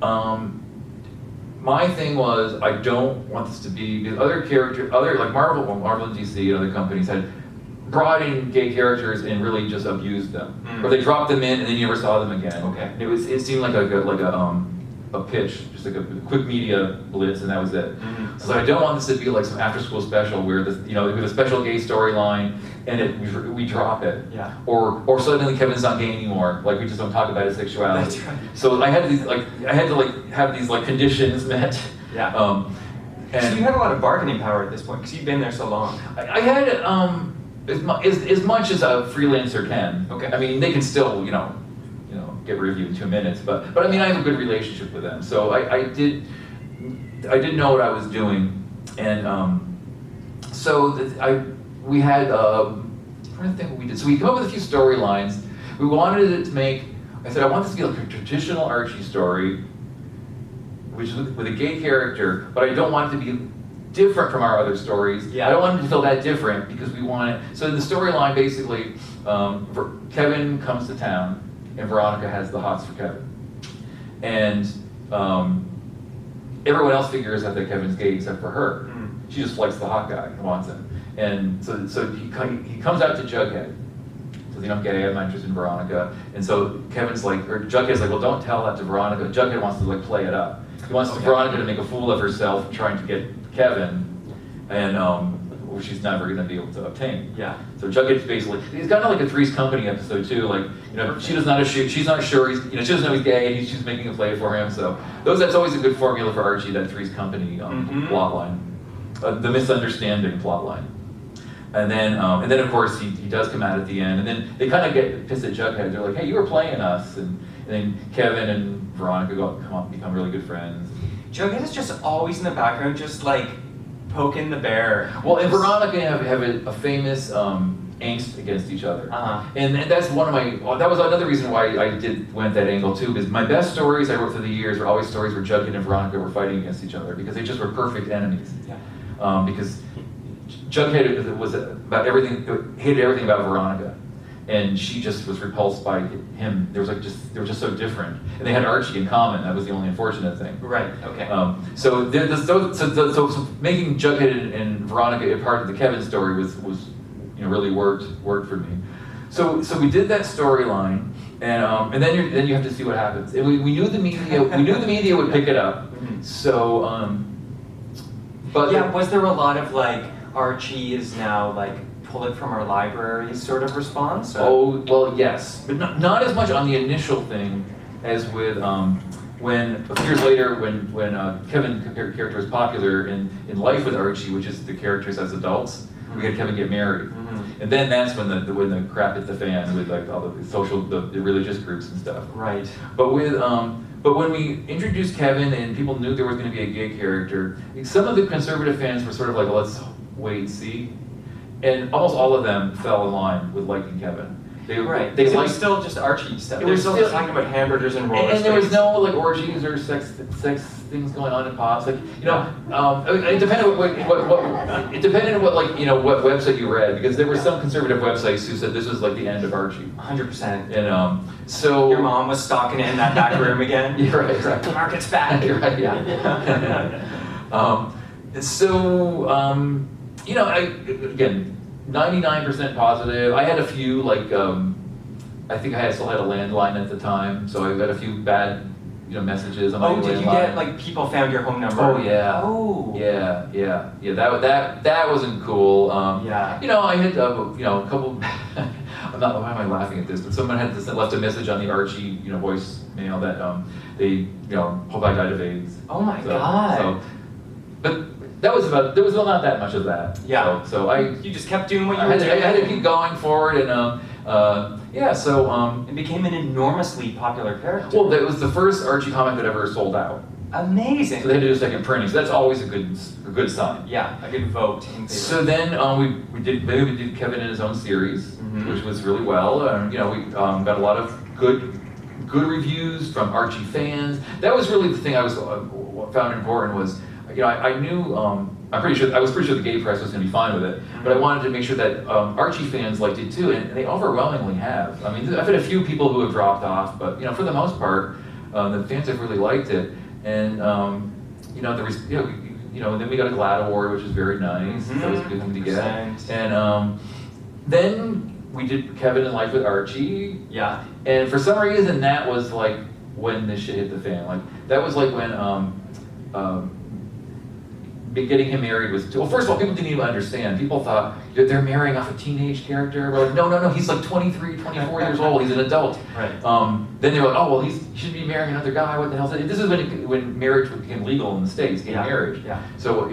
My thing was I don't want this to be because other like Marvel and DC and other companies had brought in gay characters and really just abused them, or they dropped them in and then you never saw them again. Okay. It seemed like a pitch, just like a quick media blitz, and that was it. So I don't want this to be like some after-school special where with a special gay storyline and we drop it. Yeah. Or suddenly Kevin's not gay anymore. Like we just don't talk about his sexuality. That's right. So I had to have these conditions met. Yeah. And so you had a lot of bargaining power at this point because you've been there so long. I had as much as a freelancer can. Okay. I mean, they can still get reviewed in 2 minutes, but I mean I have a good relationship with them. So I did know what I was doing, and we had I'm trying to think what we did. So we came up with a few storylines. We wanted it to make. I said I want this to be like a traditional Archie story, which is with a gay character, but I don't want it to be different from our other stories. Yeah. I don't want it to feel that different because we want it. So the storyline basically, Kevin comes to town, and Veronica has the hots for Kevin, and everyone else figures out that Kevin's gay except for her. She just likes the hot guy and wants him, and so he comes out to Jughead. Says, I'm gay, I'm not interested in Veronica, and so Jughead's like, well, don't tell that to Veronica. Jughead wants to play it up. He wants Veronica to make a fool of herself trying to get Kevin, and she's never going to be able to obtain. Yeah. So Jughead's basically, he's kind of like a Three's Company episode too. Like, she's not sure she doesn't know he's gay, and she's making a play for him. So that's always a good formula for Archie, that Three's Company plot line, the misunderstanding plot line. And then of course he does come out at the end, and then they kind of get pissed at Jughead. They're like, hey, you were playing us, and then Kevin and Veronica become really good friends. Jughead is just always in the background, just poking the bear. Well, and Veronica have a famous angst against each other, and that's that was another reason why I went that angle too. Because my best stories I wrote through the years were always stories where Jughead and Veronica were fighting against each other because they just were perfect enemies. Yeah. Because Jughead was about everything, hated everything about Veronica, and she just was repulsed by him. They were just so different, and they had Archie in common. That was the only unfortunate thing. Right. Okay. So making Jughead and Veronica a part of the Kevin story was really worked for me. So we did that storyline, and then you have to see what happens. And we knew the media would pick it up. So but yeah, was there a lot of Archie is now pull it from our library sort of response? Or? Oh, well, yes, but not as much on the initial thing as with when a few years later when Kevin character was popular in Life with Archie, which is the characters as adults. We had Kevin get married, and then that's when the crap hit the fan with all the religious groups and stuff. Right. But when we introduced Kevin and people knew there was going to be a gay character, some of the conservative fans were sort of like, well, let's wait and see. And almost all of them fell in line with liking Kevin. It was still just Archie stuff. They were still talking about hamburgers and roller and there was no orgies or sex things going on in pops. It depended on what website you read, because there were some conservative websites who said this was the end of Archie. 100%. And so your mom was stalking it in that back room again. You're right. The market's back. You're right. Yeah. Again, 99% positive. I had a few I think I still had a landline at the time, so I got a few bad, messages on my landline. Oh, did you get like people found your home number? Oh yeah. Oh. Yeah. That wasn't cool. Yeah. I had a couple. Why am I laughing at this? But someone had left a message on the Archie voicemail that they hope I died of AIDS. Oh my God. But there was not that much of that. Yeah. So you just kept doing what you were doing. I had to keep going forward, and it became an enormously popular character. Well, that was the first Archie comic that ever sold out. Amazing. So they had to do a second printing. So that's always a good sign. Yeah, a good vote. So then we did Kevin in his own series, which was really well. We got a lot of good reviews from Archie fans. That was really the thing I was found important was, I knew I was pretty sure the gay press was going to be fine with it, but I wanted to make sure that Archie fans liked it too, and they overwhelmingly have. I mean, I've had a few people who have dropped off, but for the most part, the fans have really liked it. And then we got a GLAAD award, which was very nice. That was a good thing to get. And then we did Kevin in Life with Archie. Yeah. And for some reason, that was like when this shit hit the fan. Like that was like when getting him married was. Well, first of all, people didn't even understand. People thought they're marrying off a teenage character. We're like, no, he's like 23, 24 years old. He's an adult. Right. Then they were like, oh well, he shouldn't be marrying another guy. What the hell is that? This is when marriage became legal in the States, gay marriage. Yeah. So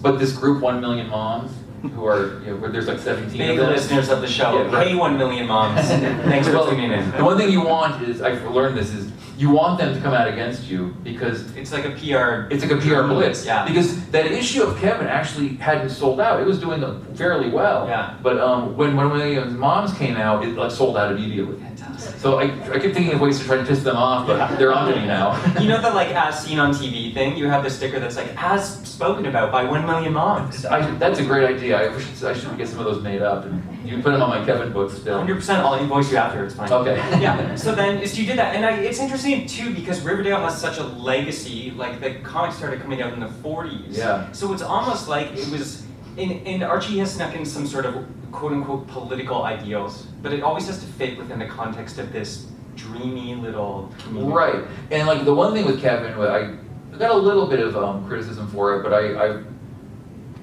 but this group, 1 Million Moms, who are where there's like 17 big of them. listeners of the show. Yeah, right. Hey, 1 million moms. Thanks for tuning in. The one thing you want is, I've learned this, is you want them to come out against you because it's like a PR. It's like a PR blitz. Yeah. Because that issue of Kevin actually hadn't sold out. It was doing fairly well. Yeah. But when one of the moms came out, it like sold out immediately. Fantastic. So I kept thinking of ways to try to piss them off, but they're onto me now. You know the like as seen on TV thing? You have the sticker that's like as spoken about by 1 million moms. That's a great idea. I should get some of those made up, and you can put them on my Kevin books still. 100%. I'll invoice you after. It's fine. Okay. Yeah. So then, you did that, and it's interesting too because Riverdale has such a legacy. Like the comics started coming out in the 40s. Yeah. So it's almost like it was. And Archie has snuck in some sort of quote-unquote political ideals, but it always has to fit within the context of this dreamy little community. Right, and like the one thing with Kevin, I got a little bit of criticism for it, but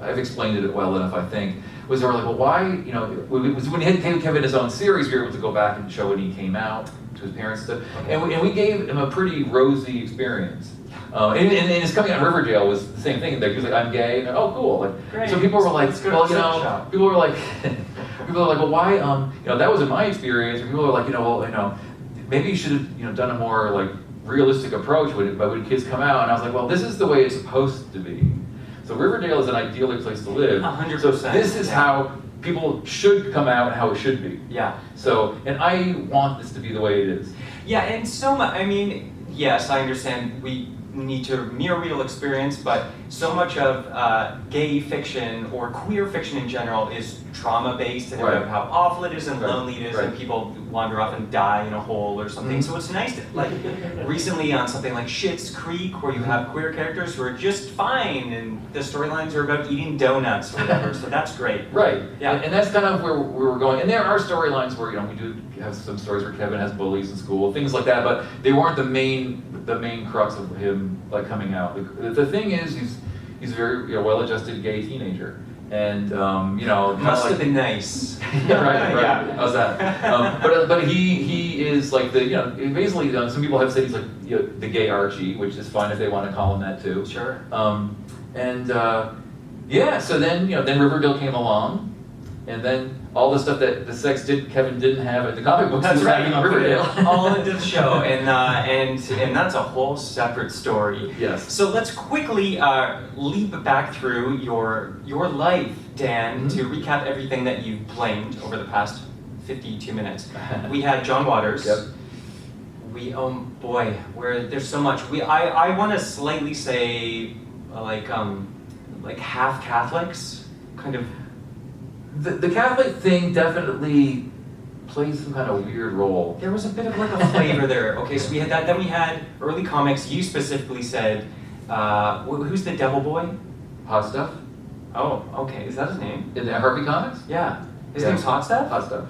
I've explained it well enough, I think, was they were like, well, why, when he had Kevin his own series, we were able to go back and show when he came out to his parents and stuff, and we gave him a pretty rosy experience. And his coming out of Riverdale was the same thing. He was like, I'm gay. And, oh, cool. Like, great. so people were like, well, people were like, well, why? That wasn't my experience. Or people were like, maybe you should have, done a more like realistic approach when kids come out. And I was like, well, this is the way it's supposed to be. So Riverdale is an idyllic place to live. 100%. So this is how people should come out and how it should be. Yeah. So, and I want this to be the way it is. Yeah, and so much. I mean, yes, I understand we need to mirror real experience, but so much of gay fiction or queer fiction in general is trauma-based and about how awful it is and lonely it is and people wander off and die in a hole or something. So it's nice to, like, recently on something like Schitt's Creek where you have queer characters who are just fine and the storylines are about eating donuts or whatever, so that's great. Right, yeah. And that's kind of where we were going. And there are storylines where, we do have some stories where Kevin has bullies in school, things like that, but they weren't the main crux of him, like, coming out. The thing is, he's a very well-adjusted gay teenager. And must have been nice. Yeah, right. Yeah. How's that? But he is like basically some people have said he's like the gay Archie, which is fine if they want to call him that too. Sure. So then Riverdale came along, and then all the stuff that Kevin didn't have in the comic books. That's right. On Riverdale. All into the show, and that's a whole separate story. Yes. So let's quickly leap back through your life, Dan, to recap everything that you've claimed over the past 52 minutes. We had John Waters. Yep. There's so much. I want to slightly say like half Catholics, kind of. The Catholic thing definitely plays some kind of weird role. There was a bit of like a flavor there. Okay, so we had that. Then we had early comics. You specifically said, who's the Devil Boy? Hot Stuff. Oh, okay. Is that his name? In the Harvey comics? Yeah. His name's Hot Stuff? Hot Stuff.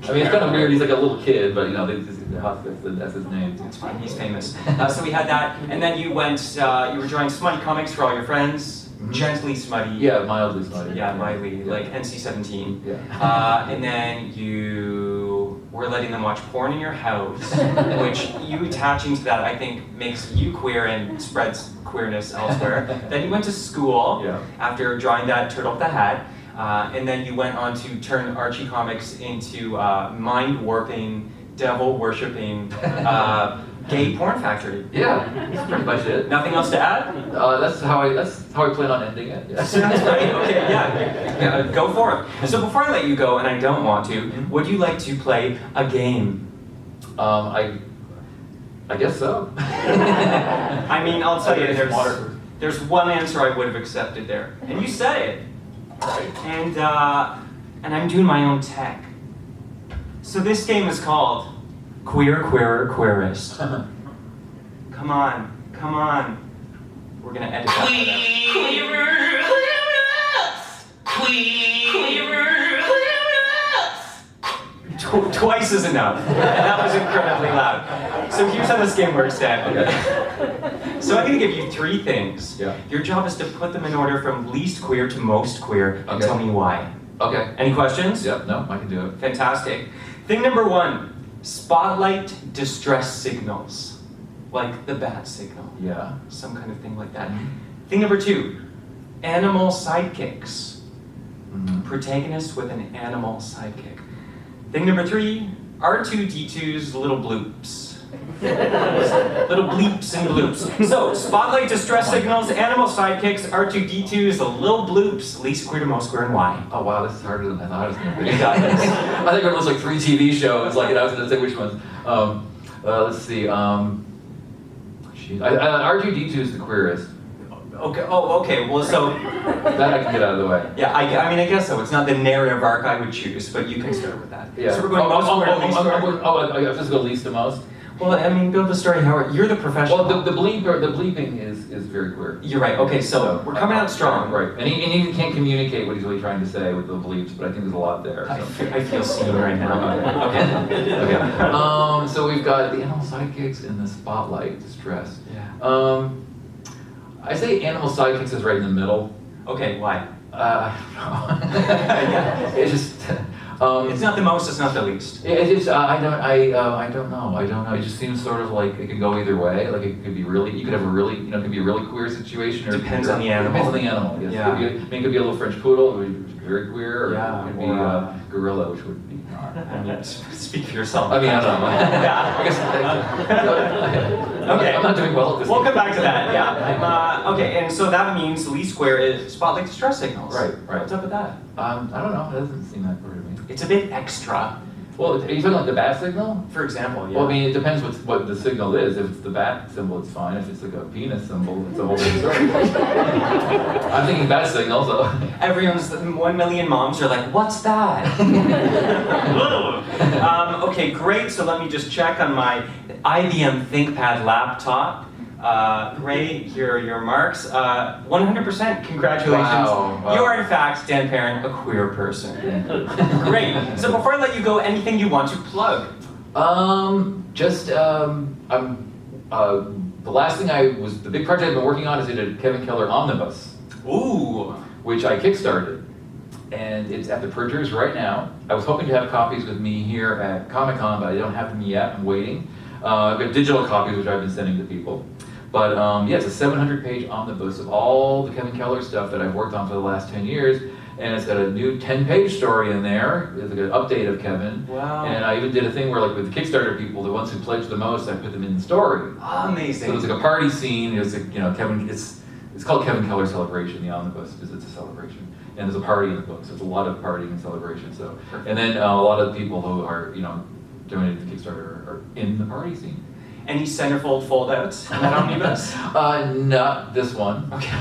I mean, it's kind of weird. He's like a little kid, but that's his name. It's fine. He's famous. So we had that, and then you went. You were drawing smutty comics for all your friends. Mm-hmm. Gently smutty. Yeah, mildly smutty. Yeah, mildly, like NC-17. Yeah. And then you were letting them watch porn in your house, which you attaching to that, I think, makes you queer and spreads queerness elsewhere. Then you went to school after drawing that turtle with the hat, and then you went on to turn Archie Comics into mind-warping, devil-worshipping, gay porn factory. Yeah, that's pretty much it. Nothing else to add? That's how I plan on ending it. Yeah. So that's great. Okay, yeah, go for it. So before I let you go, and I don't want to, would you like to play a game? I guess so. I mean, I'll tell you, there's one answer I would have accepted there, and you said it. Right. And I'm doing my own tech. So this game is called Queer, Queerer, Queerest. Come on. We're gonna edit that. Queerer, queerest. Twice is enough. And that was incredibly loud. So here's how this game works, Dan. Okay. So I'm gonna give you 3 things. Yeah. Your job is to put them in order from least queer to most queer, and tell me why. Okay. Any questions? Yep. No, I can do it. Fantastic. Thing number 1, spotlight distress signals. Like the bat signal. Yeah. Some kind of thing like that. Mm-hmm. Thing number 2, animal sidekicks. Mm-hmm. Protagonist with an animal sidekick. Thing number 3, R2-D2's little bloops. Little bleeps and bloops. So, spotlight distress signals, animal sidekicks, R2-D2's the little bloops, least queer to most queer, and why? Oh wow, this is harder than I thought it was going to be. You got this. I think it was like 3 TV shows. Like, I was going to say which ones. Let's see. R2-D2 is the queerest. Okay. Oh, okay. Well, so That I can get out of the way. yeah, I mean, I guess so. It's not the narrative arc I would choose, but you can start with that. Yeah. So we're going most queer, least queer. I have to go least to most. Well, I mean, build the story, Howard. You're the professional. Well, the bleeping is very queer. You're right. Okay, so we're coming out strong. Right, and he can't communicate what he's really trying to say with the bleeps, but I think there's a lot there. So. I feel seen right now. Okay. So we've got the animal sidekicks and the spotlight distress. Yeah. I say animal sidekicks is right in the middle. Okay, why? I don't know. It's just. It's not the most, it's not the least. It just I don't know. It just seems sort of like it could go either way. Like it could be really, you could have a really, it could be a really queer situation. Or Depends on the animal. Depends on the animal. Yes. Yeah. It could be a little French poodle, it would be very queer, or Yeah, it could be or, a gorilla, which would be not. I mean, speak for yourself. I mean, I don't know. Yeah. I guess. Okay. I'm not doing well at this. We'll come back to that. Yeah. Okay, and so that means the least square is spotlight distress signals. Right. What's up with that? I don't know. It doesn't seem that queer to me. It's a bit extra. Well, are you talking like the bat signal? For example, yeah. Well, I mean, it depends what the signal is. If it's the bat symbol, it's fine. If it's like a penis symbol, it's a whole different story. I'm thinking bat signal, so. Everyone's 1 million moms are like, what's that? Okay, great. So let me just check on my IBM ThinkPad laptop. Great, here are your marks. 100%, congratulations. Wow. You are in fact, Dan Parent, a queer person. Great. So before I let you go, anything you want to plug? The last thing the big project I've been working on is a Kevin Keller omnibus. Ooh. Which I kickstarted. And it's at the printers right now. I was hoping to have copies with me here at Comicon, but I don't have them yet, I'm waiting. I've got digital copies, which I've been sending to people. But yeah, it's a 700-page omnibus of all the Kevin Keller stuff that I've worked on for the last 10 years. And it's got a new 10-page story in there. It's like an update of Kevin. Wow. And I even did a thing where, like, with the Kickstarter people, the ones who pledged the most, I put them in the story. Amazing. So there's like a party scene. It's like, Kevin. It's called Kevin Keller Celebration. The omnibus because it's a celebration, and there's a party in the book. So it's a lot of partying and celebration. So, and then a lot of the people who are donated to Kickstarter are in the party scene. Any centerfold foldouts in that omnibus? Not this one. Okay.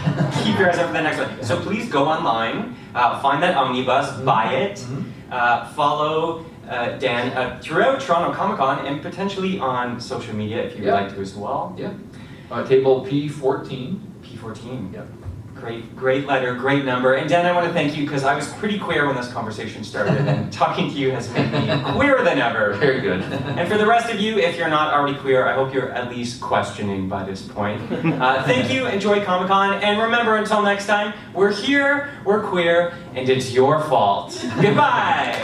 Keep your eyes up for the next one. So please go online, find that omnibus, buy it, follow Dan throughout Toronto Comicon and potentially on social media if you would like to as well. Yeah. Table P14. P14. Yep. Great letter, great number. And Dan, I want to thank you because I was pretty queer when this conversation started, and talking to you has made me queerer than ever. Very good. And for the rest of you, if you're not already queer, I hope you're at least questioning by this point. Thank you, enjoy Comic-Con, and remember, until next time, we're here, we're queer, and it's your fault. Goodbye!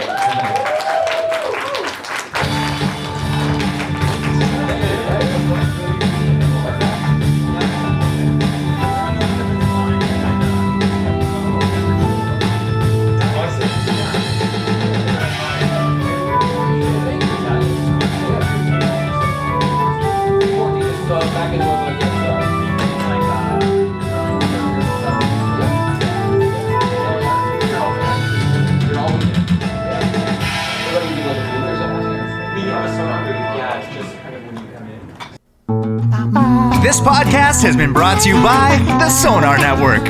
This podcast has been brought to you by the Sonar Network.